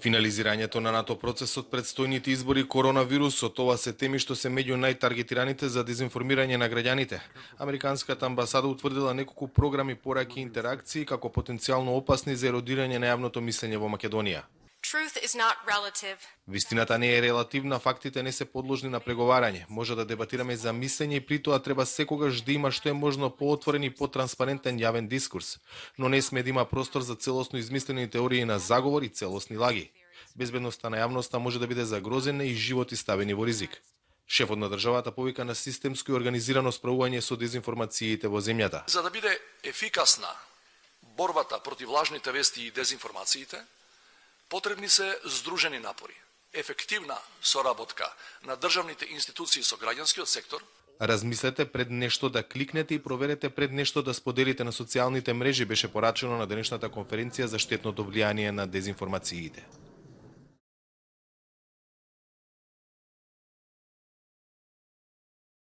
Финализирањето на НАТО процесот, предстојните избори, коронавирусот, ова се теми што се меѓу најтаргетираните за дезинформирање на граѓаните. Американската амбасада утврдила неколку програми, пораки и интеракции како потенцијално опасни за еродирање на јавното мислење во Македонија. Truth is not relative. Вистината не е релативна, фактите не се подложни на преговарање. Може да дебатираме за мислење и при тоа треба секогаш да има што е можно поотворен и потранспарентен јавен дискурс, но не сме да има простор за целосно измислени теории на заговор и целосни лаги. Безбедноста на јавноста може да биде загрозена и животи ставени во ризик. Шефот на државата повика на системско и организирано справување со дезинформациите во земјата. За да биде ефикасна борбата против лажните вести и дезинформациите, потребни се здружени напори, ефективна соработка на државните институции со граѓанскиот сектор. Размислете пред нешто да кликнете и проверете пред нешто да споделите на социјалните мрежи, беше порачено на денешната конференција за штетното влијание на дезинформациите.